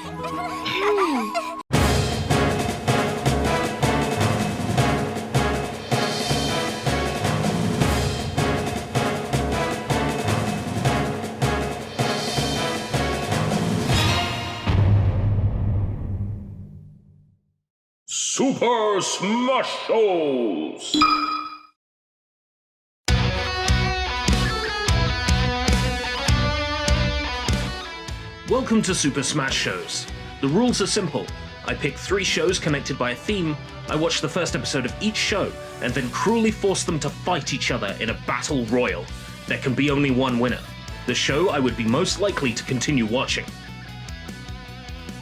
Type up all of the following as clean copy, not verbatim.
Super Smash Bros. Welcome to Super Smash Shows. The rules are simple. I pick 3 shows connected by a theme, I watch the first episode of each show, and then cruelly force them to fight each other in a battle royal. There can be only one winner, the show I would be most likely to continue watching.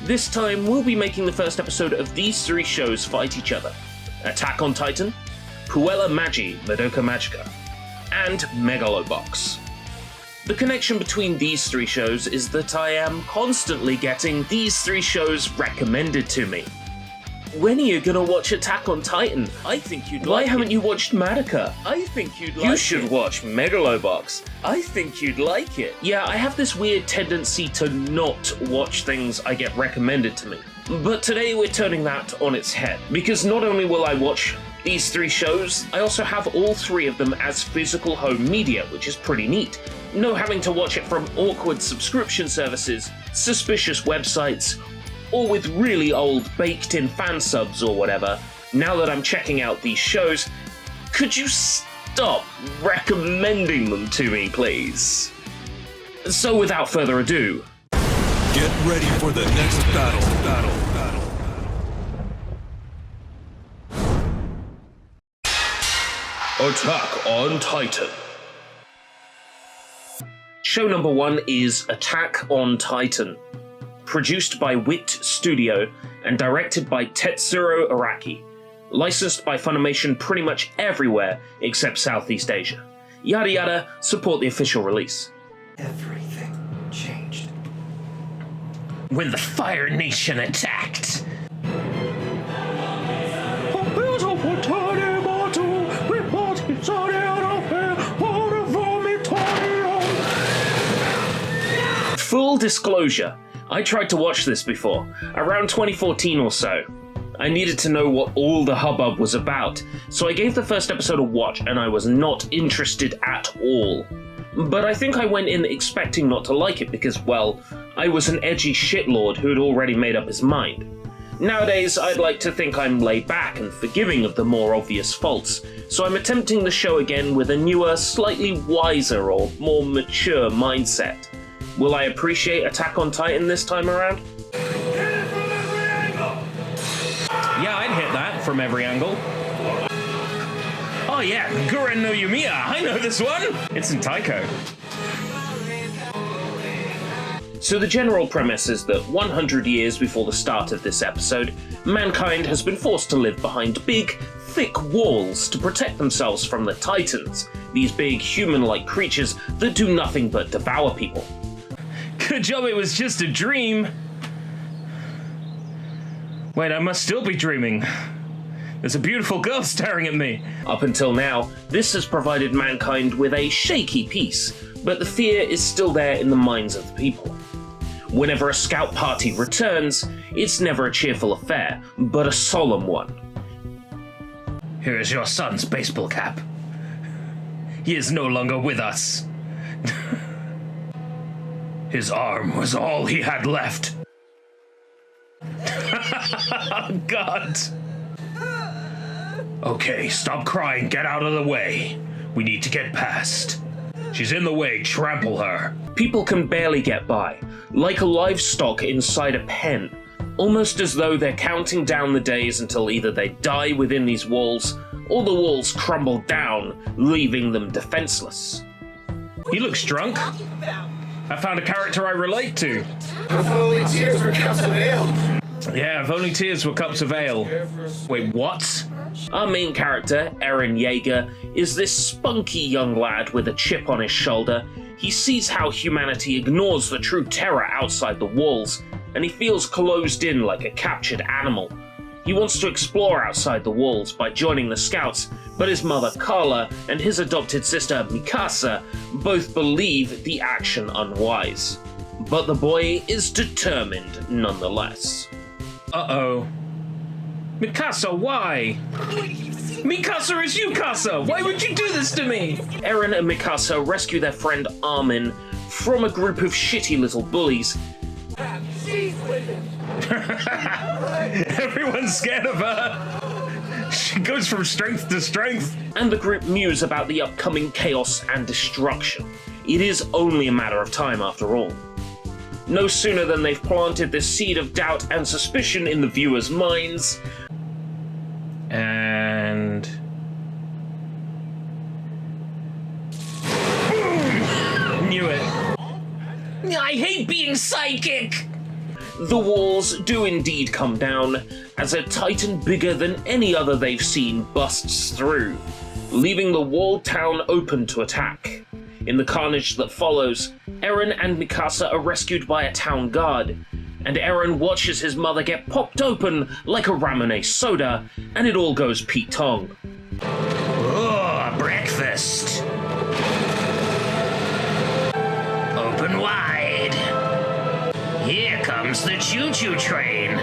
This time, we'll be making the first episode of these 3 shows fight each other: Attack on Titan, Puella Magi, Madoka Magicka, and Megalo Box. The connection between these 3 shows is that I am constantly getting these 3 shows recommended to me. When are you gonna watch Attack on Titan? I think you'd like it. Why haven't you watched Madoka? I think you'd like it. You should watch Megalo Box. I think you'd like it. Yeah, I have this weird tendency to not watch things I get recommended to me. But today we're turning that on its head, because not only will I watch these 3 shows, I also have all 3 of them as physical home media, which is pretty neat. No having to watch it from awkward subscription services, suspicious websites, or with really old baked-in fan subs or whatever. Now that I'm checking out these shows, could you stop recommending them to me, please? So without further ado, get ready for the next battle. Attack on Titan. Show number 1 is Attack on Titan. Produced by Wit Studio and directed by Tetsuro Araki. Licensed by Funimation pretty much everywhere except Southeast Asia. Yada yada, support the official release. Everything changed when the Fire Nation attacked. Full disclosure, I tried to watch this before, around 2014 or so. I needed to know what all the hubbub was about, so I gave the first episode a watch and I was not interested at all. But I think I went in expecting not to like it because, well, I was an edgy shitlord who had already made up his mind. Nowadays, I'd like to think I'm laid back and forgiving of the more obvious faults, so I'm attempting the show again with a newer, slightly wiser or more mature mindset. Will I appreciate Attack on Titan this time around? Yeah, I'd hit that from every angle. Oh yeah, Guren no Yumiya, I know this one! It's in Taiko. So the general premise is that 100 years before the start of this episode, mankind has been forced to live behind big, thick walls to protect themselves from the Titans, these big human-like creatures that do nothing but devour people. Good job it was just a dream. Wait, I must still be dreaming. There's a beautiful girl staring at me. Up until now, this has provided mankind with a shaky peace, but the fear is still there in the minds of the people. Whenever a scout party returns, it's never a cheerful affair, but a solemn one. Here is your son's baseball cap. He is no longer with us. His arm was all he had left. Oh, God. Okay, stop crying, get out of the way. We need to get past. She's in the way, trample her. People can barely get by, like livestock inside a pen, almost as though they're counting down the days until either they die within these walls, or the walls crumble down, leaving them defenseless. He looks drunk. I found a character I relate to. If only tears were cups of ale. Yeah, if only tears were cups of ale. Wait, what? Our main character, Eren Yeager, is this spunky young lad with a chip on his shoulder. He sees how humanity ignores the true terror outside the walls, and he feels closed in like a captured animal. He wants to explore outside the walls by joining the scouts, but his mother Carla and his adopted sister Mikasa both believe the action unwise. but the boy is determined nonetheless. Uh-oh. Mikasa, why? Mikasa is Yukasa! Why would you do this to me? Eren and Mikasa rescue their friend Armin from a group of shitty little bullies. She's with him. Everyone's scared of her. She goes from strength to strength. And the group muse about the upcoming chaos and destruction. It is only a matter of time after all. No sooner than they've planted this seed of doubt and suspicion in the viewers' minds. And... boom! Knew it. I hate being psychic! The walls do indeed come down, as a titan bigger than any other they've seen busts through, leaving the walled town open to attack. In the carnage that follows, Eren and Mikasa are rescued by a town guard, and Eren watches his mother get popped open like a ramen soda, and it all goes Pete Tong. Oh, breakfast! Open wide! Here comes the choo-choo train!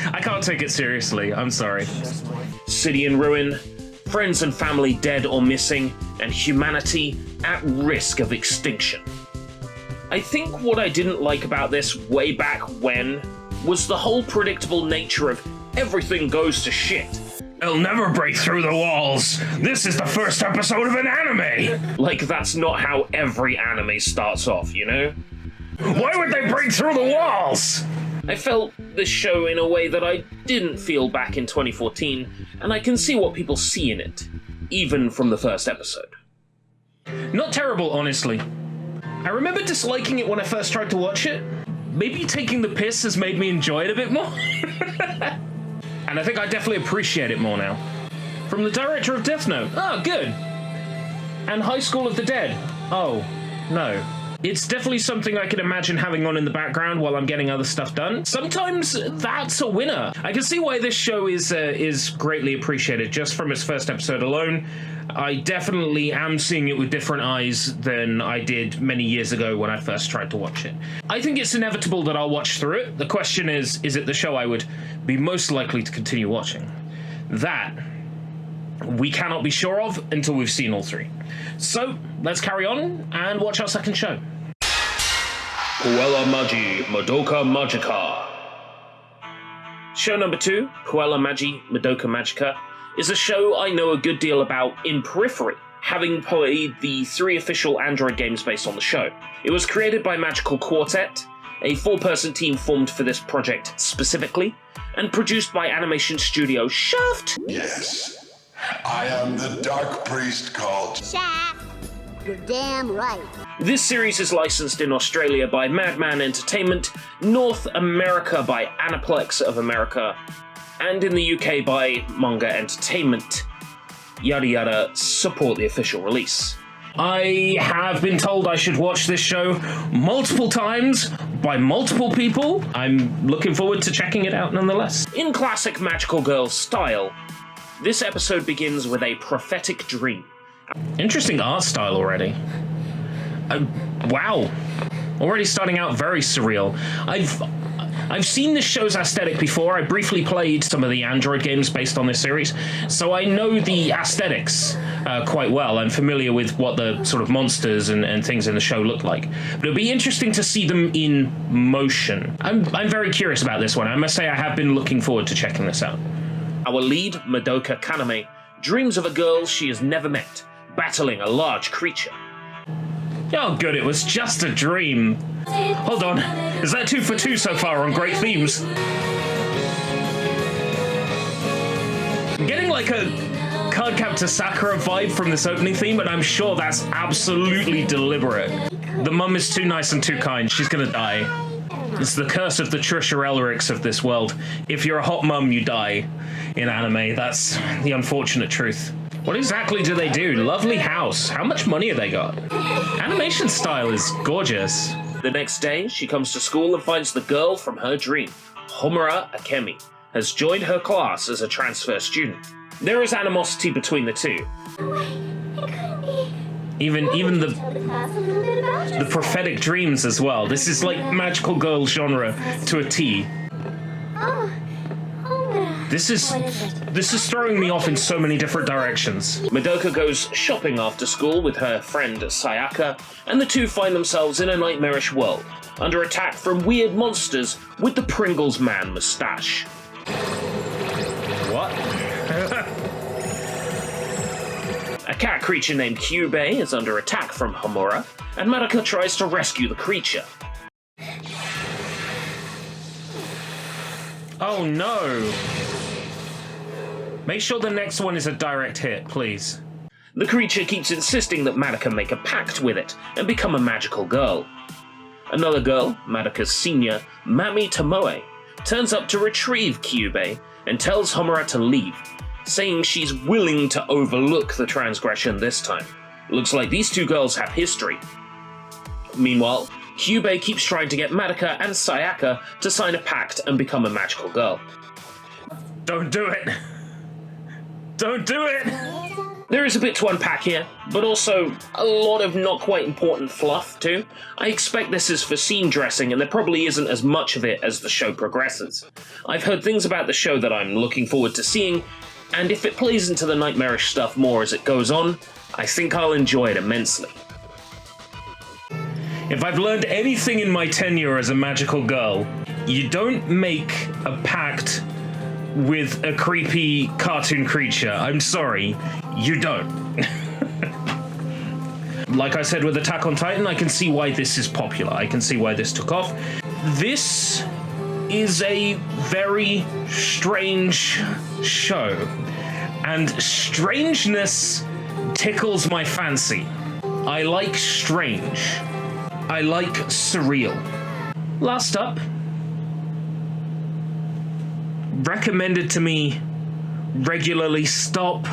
I can't take it seriously, I'm sorry. City in ruin, friends and family dead or missing, and humanity at risk of extinction. I think what I didn't like about this way back when was the whole predictable nature of everything goes to shit. They'll never break through the walls! This is the first episode of an anime! Like, that's not how every anime starts off, you know? Why would they break through the walls? I felt this show in a way that I didn't feel back in 2014, and I can see what people see in it, even from the first episode. Not terrible, honestly. I remember disliking it when I first tried to watch it. Maybe taking the piss has made me enjoy it a bit more. And I think I definitely appreciate it more now. From the director of Death Note. Oh, good. And High School of the Dead. Oh, no. It's definitely something I can imagine having on in the background while I'm getting other stuff done. Sometimes that's a winner. I can see why this show is greatly appreciated just from its first episode alone. I definitely am seeing it with different eyes than I did many years ago when I first tried to watch it. I think it's inevitable that I'll watch through it. The question is it the show I would be most likely to continue watching? That we cannot be sure of until we've seen all three. So let's carry on and watch our second show. Puella Magi Madoka Magicka. Show number 2, Puella Magi Madoka Magicka, is a show I know a good deal about in periphery, having played the 3 official Android games based on the show. It was created by Magical Quartet, a 4-person team formed for this project specifically, and produced by animation studio Shaft. Yes, I am the dark priest called Shaft. You're damn right. This series is licensed in Australia by Madman Entertainment, North America by Aniplex of America, and in the UK by Manga Entertainment. Yada yada, support the official release. I have been told I should watch this show multiple times by multiple people. I'm looking forward to checking it out nonetheless. In classic Magical Girl style, this episode begins with a prophetic dream. Interesting art style already. Wow. Already starting out very surreal. I've seen this show's aesthetic before. I briefly played some of the Android games based on this series, so I know the aesthetics quite well. I'm familiar with what the sort of monsters and things in the show look like. But it'll be interesting to see them in motion. I'm very curious about this one. I must say I have been looking forward to checking this out. Our lead, Madoka Kaname, dreams of a girl she has never met, battling a large creature. Oh good, it was just a dream. Hold on, is that 2 for 2 so far on great themes? I'm getting like a Cardcaptor Sakura vibe from this opening theme, and I'm sure that's absolutely deliberate. The mum is too nice and too kind, she's gonna die. It's the curse of the Trisha Elrics of this world. If you're a hot mum, you die in anime. That's the unfortunate truth. What exactly do they do? Lovely house. How much money have they got? Animation style is gorgeous. The next day, she comes to school and finds the girl from her dream, Homura Akemi, has joined her class as a transfer student. There is animosity between the two. Even the prophetic dreams as well. This is like magical girl genre to a T. This is throwing me off in so many different directions. Madoka goes shopping after school with her friend Sayaka, and the two find themselves in a nightmarish world, under attack from weird monsters with the Pringles Man mustache. What? A cat creature named Kyubey is under attack from Homura, and Madoka tries to rescue the creature. Oh no! Make sure the next one is a direct hit, please. The creature keeps insisting that Madoka make a pact with it and become a magical girl. Another girl, Madoka's senior, Mami Tomoe, turns up to retrieve Kyubey and tells Homura to leave, saying she's willing to overlook the transgression this time. Looks like these two girls have history. Meanwhile, Kyubey keeps trying to get Madoka and Sayaka to sign a pact and become a magical girl. Don't do it! Don't do it! There is a bit to unpack here, but also a lot of not quite important fluff too. I expect this is for scene dressing, and there probably isn't as much of it as the show progresses. I've heard things about the show that I'm looking forward to seeing, and if it plays into the nightmarish stuff more as it goes on, I think I'll enjoy it immensely. If I've learned anything in my tenure as a magical girl, you don't make a pact with a creepy cartoon creature. I'm sorry, you don't. Like I said with Attack on Titan, I can see why this is popular. I can see why this took off. This is a very strange show, and strangeness tickles my fancy. I like strange. I like surreal. Last up, recommended to me regularly, stop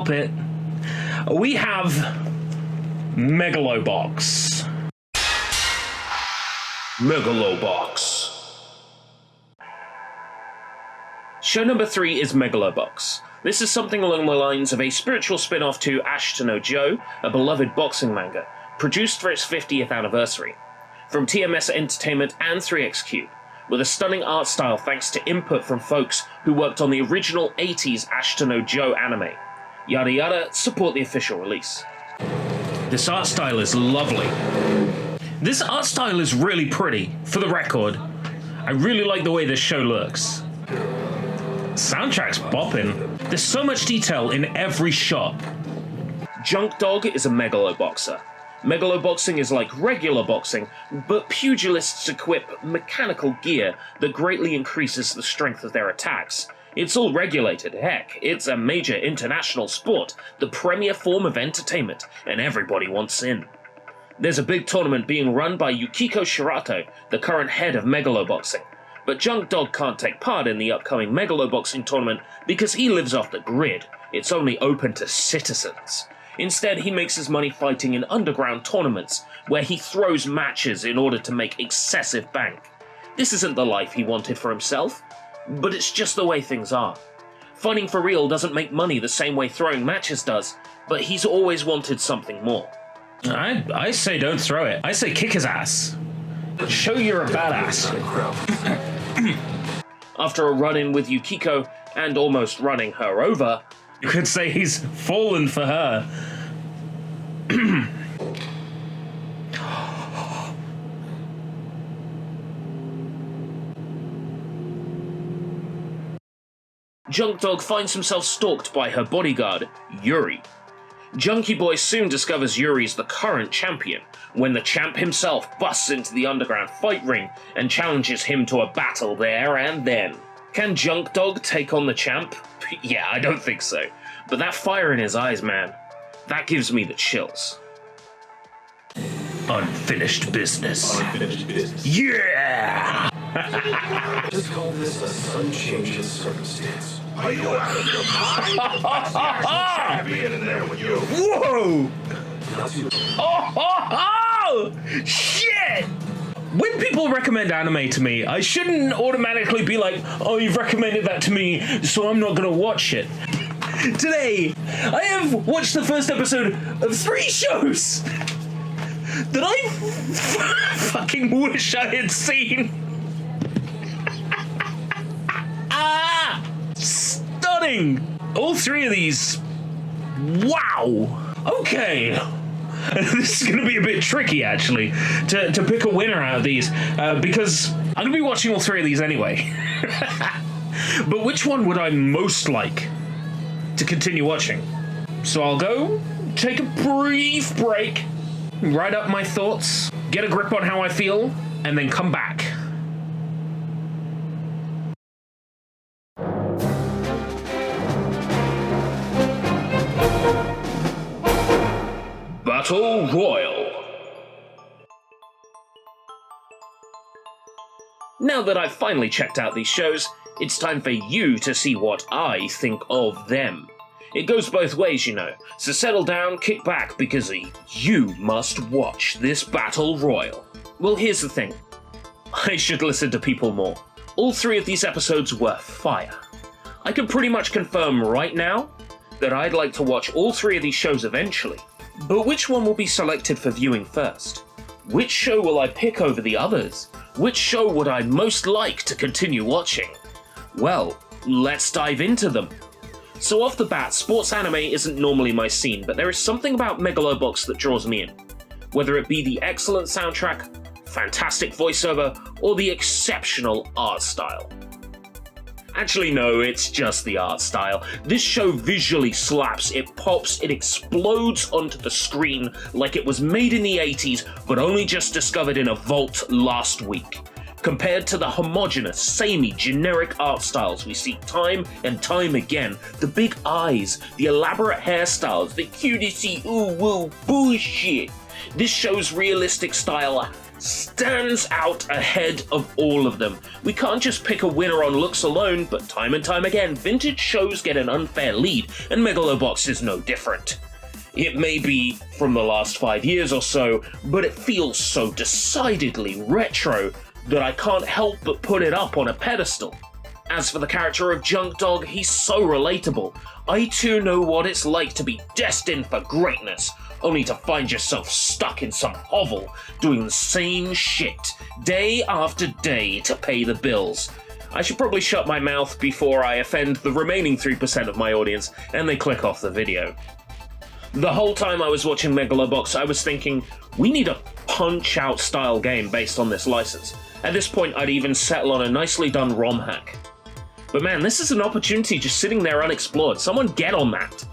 it. We have Megalo Box. Megalo Box. Show number 3 is Megalo Box. This is something along the lines of a spiritual spin-off to Ashita no Joe, a beloved boxing manga, produced for its 50th anniversary. From TMS Entertainment and 3XQ, with a stunning art style thanks to input from folks who worked on the original 80s Ashita no Joe anime. Yada yada, support the official release. This art style is lovely. This art style is really pretty, for the record. I really like the way this show looks. Soundtrack's bopping. There's so much detail in every shot. Junk Dog is a Megalo Boxer. Megalo Boxing is like regular boxing, but pugilists equip mechanical gear that greatly increases the strength of their attacks. It's all regulated, heck, it's a major international sport, the premier form of entertainment, and everybody wants in. There's a big tournament being run by Yukiko Shirato, the current head of Megalo Boxing. But Junk Dog can't take part in the upcoming Megalo Boxing tournament because he lives off the grid. It's only open to citizens. Instead, he makes his money fighting in underground tournaments, where he throws matches in order to make excessive bank. This isn't the life he wanted for himself, but it's just the way things are. Fighting for real doesn't make money the same way throwing matches does, but he's always wanted something more. I say don't throw it. I say kick his ass. Show you're a badass. After a run-in with Yukiko, and almost running her over, you could say he's fallen for her. Junk Dog finds himself stalked by her bodyguard, Yuri. Junkie Boy soon discovers Yuri's the current champion, when the champ himself busts into the underground fight ring and challenges him to a battle there and then. Can Junk Dog take on the champ? Yeah, I don't think so. But that fire in his eyes, man, that gives me the chills. Unfinished business. Unfinished business. Yeah! Just call this a sun change in circumstance. Are you out of your mind? I'll be in there with you. Whoa! Oh! Shit! When people recommend anime to me, I shouldn't automatically be like, oh, you've recommended that to me, so I'm not gonna watch it. Today, I have watched the first episode of 3 shows that I fucking wish I had seen. Stunning! All 3 of these. Wow! Okay. This is going to be a bit tricky, actually, to pick a winner out of these, because I'm going to be watching all 3 of these anyway. But which one would I most like to continue watching? So I'll go take a brief break, write up my thoughts, get a grip on how I feel, and then come back. Battle Royal. Now that I've finally checked out these shows, it's time for you to see what I think of them. It goes both ways, you know, so settle down, kick back, because you must watch this Battle Royal. Well, here's the thing. I should listen to people more. All 3 of these episodes were fire. I can pretty much confirm right now that I'd like to watch all 3 of these shows eventually. But which one will be selected for viewing first? Which show will I pick over the others? Which show would I most like to continue watching? Well, let's dive into them. So off the bat, sports anime isn't normally my scene, but there is something about Megalo Box that draws me in. Whether it be the excellent soundtrack, fantastic voiceover, or the exceptional art style. Actually, no, it's just the art style. This show visually slaps, it pops, it explodes onto the screen like it was made in the 80s, but only just discovered in a vault last week. Compared to the homogeneous, samey, generic art styles we see time and time again, the big eyes, the elaborate hairstyles, the cutesy ooh-woo bullshit, this show's realistic style stands out ahead of all of them. We can't just pick a winner on looks alone, but time and time again, vintage shows get an unfair lead, and Megalo Box is no different. It may be from the last 5 years or so, but it feels so decidedly retro that I can't help but put it up on a pedestal. As for the character of Junk Dog, he's so relatable. I too know what it's like to be destined for greatness, only to find yourself stuck in some hovel, doing the same shit, day after day to pay the bills. I should probably shut my mouth before I offend the remaining 3% of my audience, and they click off the video. The whole time I was watching Megalo Box, I was thinking, we need a Punch-Out style game based on this license. At this point, I'd even settle on a nicely done ROM hack. But man, this is an opportunity just sitting there unexplored. Someone get on that.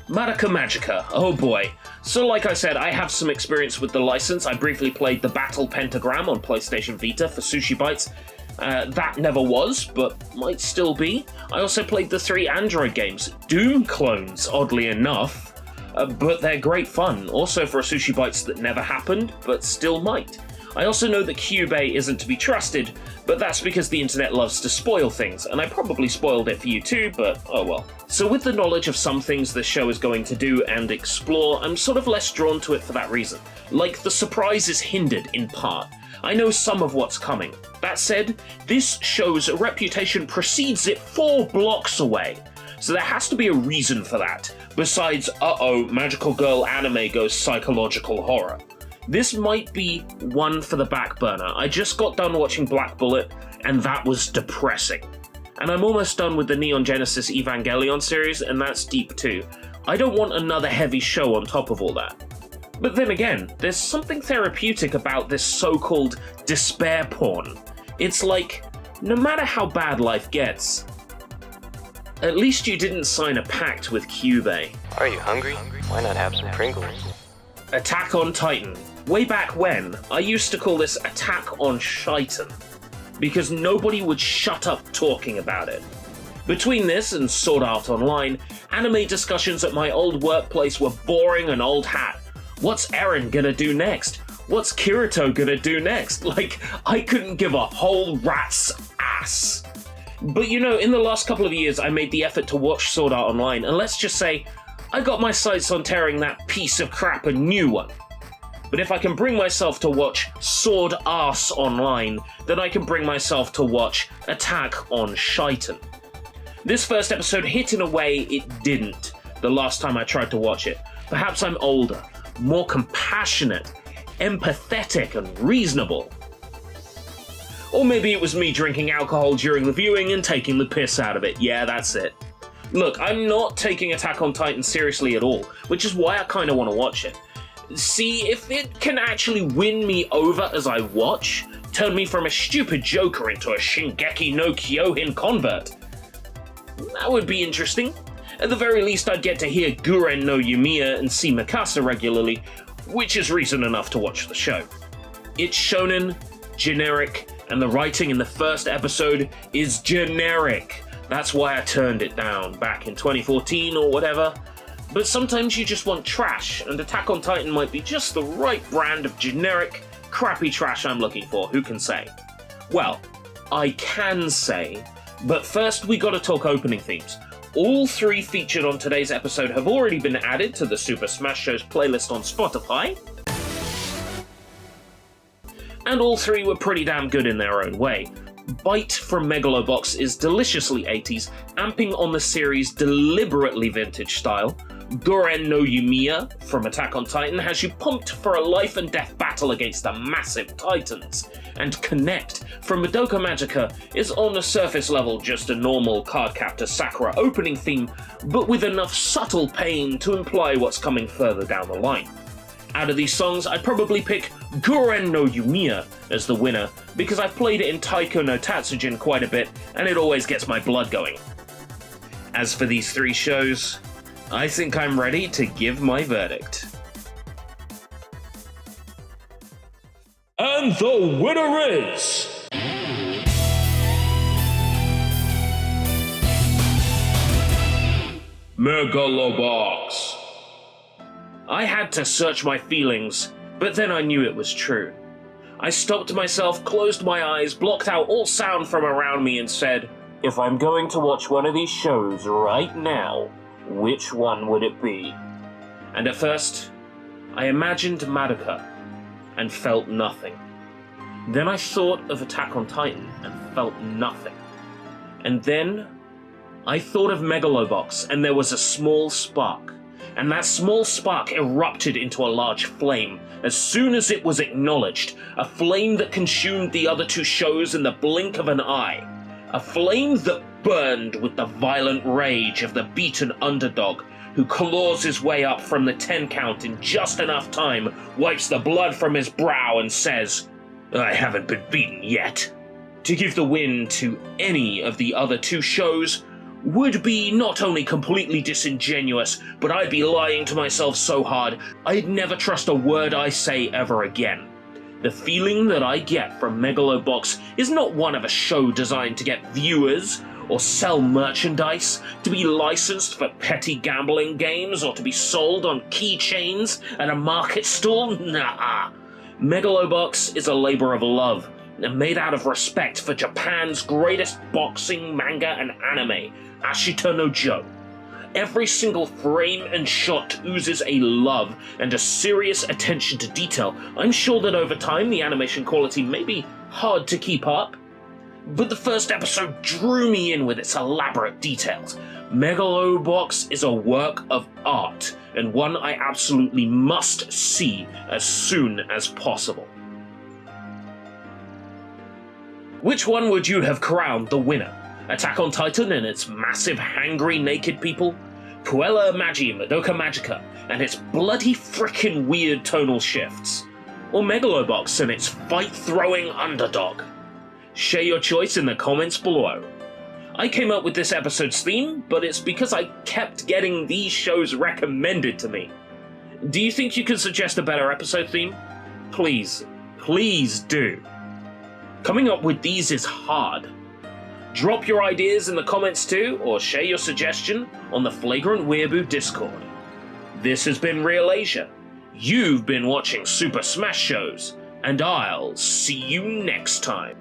Madoka Magicka, oh boy. So like I said, I have some experience with the license. I briefly played the Battle Pentagram on PlayStation Vita for Sushi Bites. That never was, but might still be. I also played the 3 Android games, Doom clones, oddly enough. But they're great fun, also for a Sushi Bites that never happened, but still might. I also know that Cubase isn't to be trusted, but that's because the internet loves to spoil things, and I probably spoiled it for you too, but oh well. So with the knowledge of some things the show is going to do and explore, I'm sort of less drawn to it for that reason. Like, the surprise is hindered in part. I know some of what's coming. That said, this show's reputation precedes it 4 blocks away. So there has to be a reason for that, besides, magical girl anime goes psychological horror. This might be one for the back burner. I just got done watching Black Bullet, and that was depressing. And I'm almost done with the Neon Genesis Evangelion series, and that's deep too. I don't want another heavy show on top of all that. But then again, there's something therapeutic about this so-called despair porn. It's like, no matter how bad life gets, at least you didn't sign a pact with Cubase. Are you hungry? Why not have some Pringles? Attack on Titan. Way back when, I used to call this Attack on Shitan, because nobody would shut up talking about it. Between this and Sword Art Online, anime discussions at my old workplace were boring and old hat. What's Eren gonna do next? What's Kirito gonna do next? Like, I couldn't give a whole rat's ass. But you know, in the last couple of years, I made the effort to watch Sword Art Online, and let's just say, I got my sights on tearing that piece of crap a new one. But if I can bring myself to watch Sword Arse Online, then I can bring myself to watch Attack on Shitan. This first episode hit in a way it didn't. the last time I tried to watch it. Perhaps I'm older, more compassionate, empathetic, and reasonable. Or maybe it was me drinking alcohol during the viewing and taking the piss out of it. Yeah, that's it. Look, I'm not taking Attack on Titan seriously at all, which is why I kinda wanna watch it. See if it can actually win me over as I watch, turn me from a stupid joker into a Shingeki no Kyohin convert. That would be interesting. At the very least, I'd get to hear Guren no Yumiya and see Mikasa regularly, which is reason enough to watch the show. It's shonen, generic, and the writing in the first episode is generic. That's why I turned it down back in 2014 or whatever. But sometimes you just want trash, and Attack on Titan might be just the right brand of generic, crappy trash I'm looking for, who can say? Well, I can say, but first we gotta talk opening themes. All 3 featured on today's episode have already been added to the Super Smash Shows playlist on Spotify, and all 3 were pretty damn good in their own way. Bite from Megalo Box is deliciously 80s, amping on the series' deliberately vintage style. Guren no Yumiya from Attack on Titan has you pumped for a life and death battle against the massive titans. And Connect from Madoka Magicka is on the surface level just a normal Cardcaptor Sakura opening theme, but with enough subtle pain to imply what's coming further down the line. Out of these songs, I'd probably pick Guren no Yumiya as the winner, because I've played it in Taiko no Tatsujin quite a bit, and it always gets my blood going. As for these 3 shows, I think I'm ready to give my verdict. And the winner is... Megalo Box. I had to search my feelings, but then I knew it was true. I stopped myself, closed my eyes, blocked out all sound from around me and said, if I'm going to watch one of these shows right now, which one would it be? And at first, I imagined Madoka and felt nothing. Then I thought of Attack on Titan and felt nothing. And then I thought of Megalo Box and there was a small spark. And that small spark erupted into a large flame as soon as it was acknowledged, a flame that consumed the other 2 shows in the blink of an eye, a flame that burned with the violent rage of the beaten underdog who claws his way up from the 10 count in just enough time, wipes the blood from his brow and says, I haven't been beaten yet. To give the win to any of the other 2 shows would be not only completely disingenuous, but I'd be lying to myself so hard I'd never trust a word I say ever again. The feeling that I get from Megalo Box is not one of a show designed to get viewers or sell merchandise, to be licensed for petty gambling games or to be sold on keychains at a market stall. Nah. Megalo Box is a labor of love, made out of respect for Japan's greatest boxing, manga, and anime, Ashita no Joe. Every single frame and shot oozes a love and a serious attention to detail. I'm sure that over time the animation quality may be hard to keep up, but the first episode drew me in with its elaborate details. Megalo Box is a work of art, and one I absolutely must see as soon as possible. Which one would you have crowned the winner? Attack on Titan and its massive hangry naked people? Puella Magi Madoka Magicka and its bloody frickin' weird tonal shifts? Or Megalo Box and its fight-throwing underdog? Share your choice in the comments below. I came up with this episode's theme, but it's because I kept getting these shows recommended to me. Do you think you could suggest a better episode theme? Please do. Coming up with these is hard. Drop your ideas in the comments too, or share your suggestion on the Flagrant Weeaboo Discord. This has been ReelAsia. You've been watching Super Smash Shows, and I'll see you next time.